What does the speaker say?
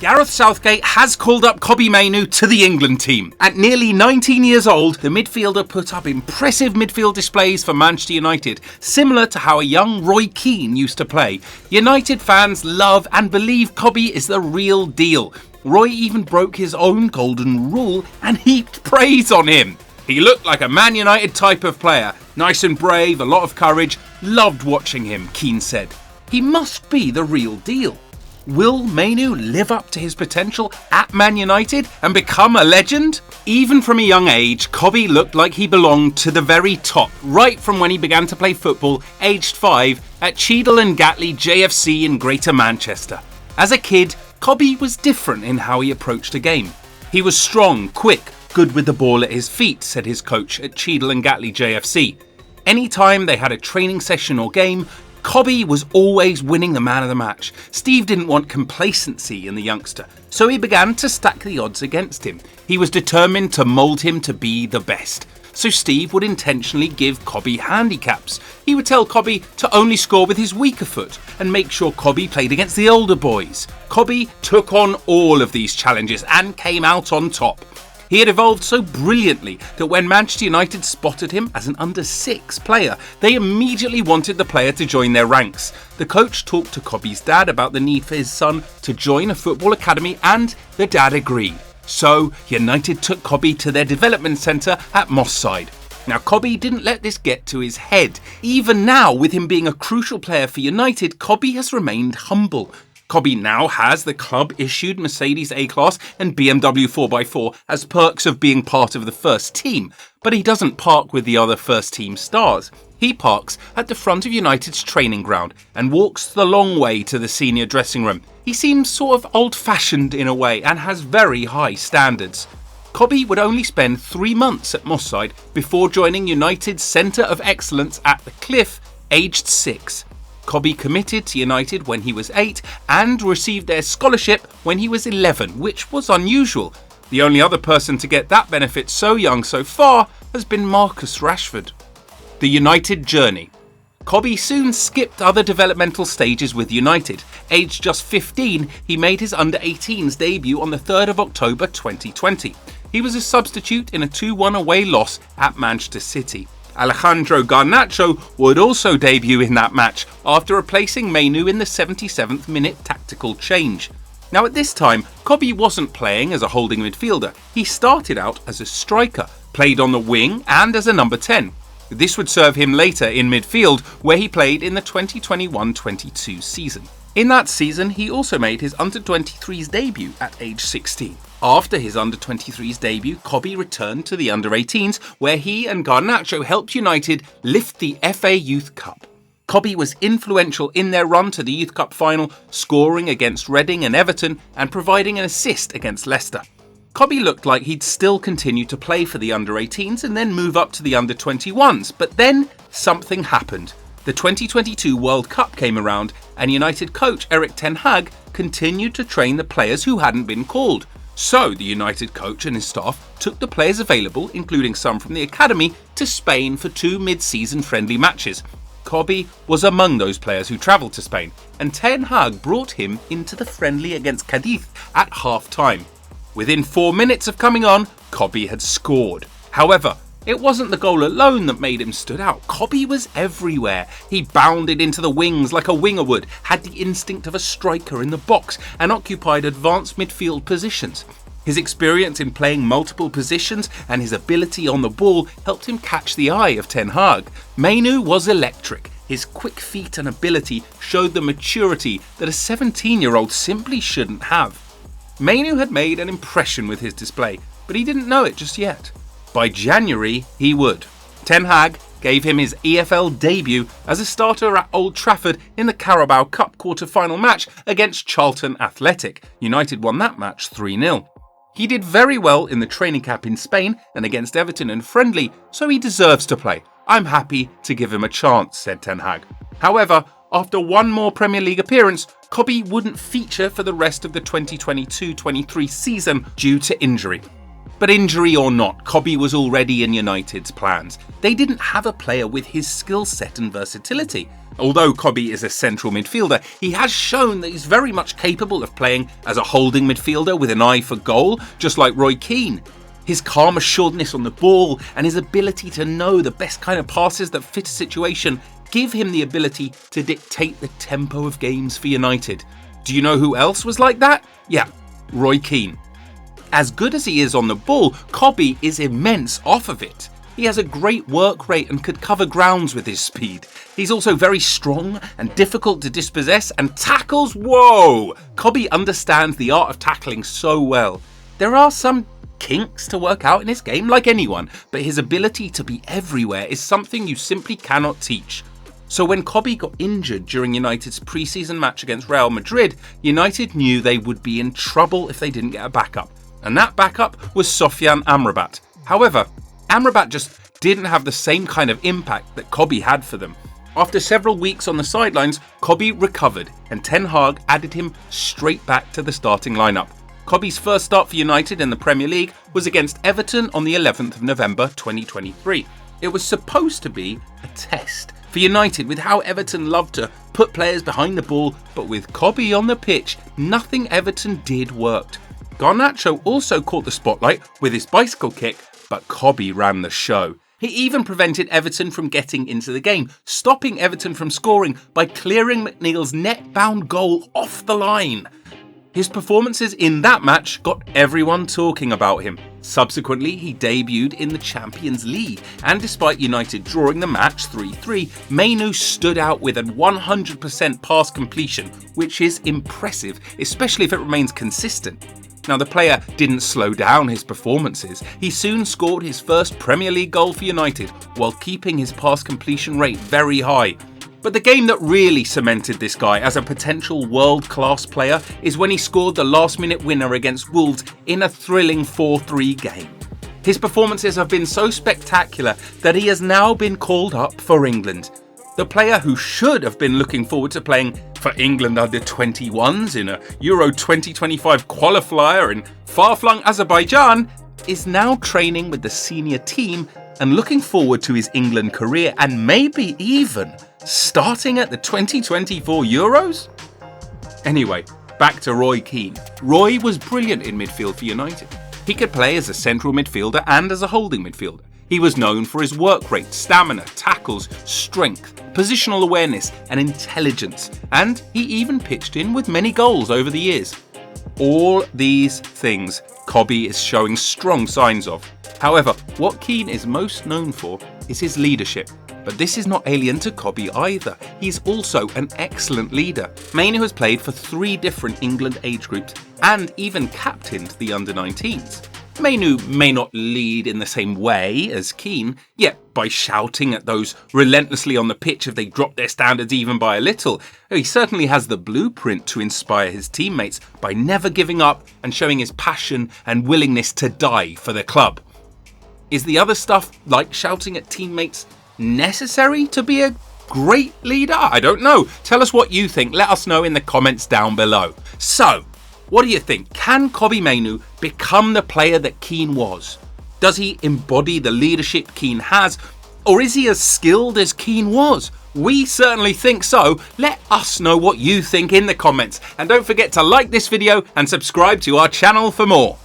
Gareth Southgate has called up Kobbie Mainoo to the England team. At nearly 19 years old, the midfielder put up impressive midfield displays for Manchester United, similar to how a young Roy Keane used to play. United fans love and believe Kobbie is the real deal. Roy even broke his own golden rule and heaped praise on him. He looked like a Man United type of player. Nice and brave, a lot of courage. Loved watching him, Keane said. He must be the real deal. Will Mainoo live up to his potential at Man United and become a legend? Even from a young age, Kobbie looked like he belonged to the very top, right from when he began to play football, aged 5, at Cheadle and Gatley JFC in Greater Manchester. As a kid, Kobbie was different in how he approached a game. He was strong, quick, good with the ball at his feet, said his coach at Cheadle and Gatley JFC. Anytime they had a training session or game, Kobbie was always winning the man of the match. Steve didn't want complacency in the youngster, so he began to stack the odds against him. He was determined to mould him to be the best. So Steve would intentionally give Kobbie handicaps. He would tell Kobbie to only score with his weaker foot and make sure Kobbie played against the older boys. Kobbie took on all of these challenges and came out on top. He had evolved so brilliantly that when Manchester United spotted him as an under-6 player, they immediately wanted the player to join their ranks. The coach talked to Kobbie's dad about the need for his son to join a football academy, and the dad agreed. So United took Kobbie to their development centre at Moss Side. Now, Kobbie didn't let this get to his head. Even now, with him being a crucial player for United, Kobbie has remained humble. Kobbie now has the club-issued Mercedes A-Class and BMW 4x4 as perks of being part of the first team, but he doesn't park with the other first-team stars. He parks at the front of United's training ground and walks the long way to the senior dressing room. He seems sort of old-fashioned in a way and has very high standards. Kobbie would only spend 3 months at Moss Side before joining United's Centre of Excellence at the Cliff, aged 6. Kobbie committed to United when he was 8 and received their scholarship when he was 11, which was unusual. The only other person to get that benefit so young so far has been Marcus Rashford. The United journey. Kobbie soon skipped other developmental stages with United. Aged just 15, he made his under-18s debut on the 3rd of October 2020. He was a substitute in a 2-1 away loss at Manchester City. Alejandro Garnacho would also debut in that match after replacing Mainoo in the 77th minute tactical change. Now at this time, Kobbie wasn't playing as a holding midfielder. He started out as a striker, played on the wing and as a number 10. This would serve him later in midfield, where he played in the 2021-22 season. In that season, he also made his under-23s debut at age 16. After his under-23s debut, Kobbie returned to the under-18s, where he and Garnacho helped United lift the FA Youth Cup. Kobbie was influential in their run to the Youth Cup final, scoring against Reading and Everton and providing an assist against Leicester. Kobbie looked like he'd still continue to play for the under-18s and then move up to the under-21s, but then something happened. The 2022 World Cup came around and United coach Erik ten Hag continued to train the players who hadn't been called. So the United coach and his staff took the players available, including some from the academy, to Spain for 2 mid-season friendly matches. Kobbie was among those players who travelled to Spain, and ten Hag brought him into the friendly against Cadiz at half-time. Within 4 minutes of coming on, Kobbie had scored. However, it wasn't the goal alone that made him stood out. Kobbie was everywhere. He bounded into the wings like a winger would, had the instinct of a striker in the box, and occupied advanced midfield positions. His experience in playing multiple positions and his ability on the ball helped him catch the eye of ten Hag. Mainoo was electric. His quick feet and ability showed the maturity that a 17-year-old simply shouldn't have. Mainoo had made an impression with his display, but he didn't know it just yet. By January, he would. Ten Hag gave him his EFL debut as a starter at Old Trafford in the Carabao Cup quarter-final match against Charlton Athletic. United won that match 3-0. He did very well in the training camp in Spain and against Everton and friendly, so he deserves to play. I'm happy to give him a chance, said Ten Hag. However, after one more Premier League appearance, Kobbie wouldn't feature for the rest of the 2022-23 season due to injury. But injury or not, Kobbie was already in United's plans. They didn't have a player with his skill set and versatility. Although Kobbie is a central midfielder, he has shown that he's very much capable of playing as a holding midfielder with an eye for goal, just like Roy Keane. His calm assuredness on the ball and his ability to know the best kind of passes that fit a situation give him the ability to dictate the tempo of games for United. Do you know who else was like that? Yeah, Roy Keane. As good as he is on the ball, Kobbie is immense off of it. He has a great work rate and could cover grounds with his speed. He's also very strong and difficult to dispossess and tackles. Whoa! Kobbie understands the art of tackling so well. There are some kinks to work out in his game like anyone, but his ability to be everywhere is something you simply cannot teach. So when Kobbie got injured during United's pre-season match against Real Madrid, United knew they would be in trouble if they didn't get a backup. And that backup was Sofyan Amrabat. However, Amrabat just didn't have the same kind of impact that Kobbie had for them. After several weeks on the sidelines, Kobbie recovered and Ten Hag added him straight back to the starting lineup. Kobbie's first start for United in the Premier League was against Everton on the 11th of November 2023. It was supposed to be a test for United with how Everton loved to put players behind the ball, but with Kobbie on the pitch, nothing Everton did worked. Garnacho also caught the spotlight with his bicycle kick, but Kobbie ran the show. He even prevented Everton from getting into the game, stopping Everton from scoring by clearing McNeil's net-bound goal off the line. His performances in that match got everyone talking about him. Subsequently, he debuted in the Champions League, and despite United drawing the match 3-3, Mainoo stood out with a 100% pass completion, which is impressive, especially if it remains consistent. Now, the player didn't slow down his performances. He soon scored his first Premier League goal for United, while keeping his pass completion rate very high. But the game that really cemented this guy as a potential world-class player is when he scored the last-minute winner against Wolves in a thrilling 4-3 game. His performances have been so spectacular that he has now been called up for England. The player who should have been looking forward to playing for England under 21s in a Euro 2025 qualifier in far-flung Azerbaijan is now training with the senior team and looking forward to his England career and maybe even starting at the 2024 Euros? Anyway, back to Roy Keane. Roy was brilliant in midfield for United. He could play as a central midfielder and as a holding midfielder. He was known for his work rate, stamina, tackles, strength, positional awareness and intelligence, and he even pitched in with many goals over the years. All these things Kobbie is showing strong signs of. However, what Keane is most known for is his leadership. But this is not alien to Kobbie either. He's also an excellent leader. Mainoo has played for 3 different England age groups and even captained the under-19s. Mainoo may not lead in the same way as Keane, yet by shouting at those relentlessly on the pitch if they drop their standards even by a little. He certainly has the blueprint to inspire his teammates by never giving up and showing his passion and willingness to die for the club. Is the other stuff, like shouting at teammates, necessary to be a great leader? I don't know. Tell us what you think. Let us know in the comments down below. So, what do you think? Can Kobbie Mainoo become the player that Keane was? Does he embody the leadership Keane has? Or is he as skilled as Keane was? We certainly think so. Let us know what you think in the comments. And don't forget to like this video and subscribe to our channel for more.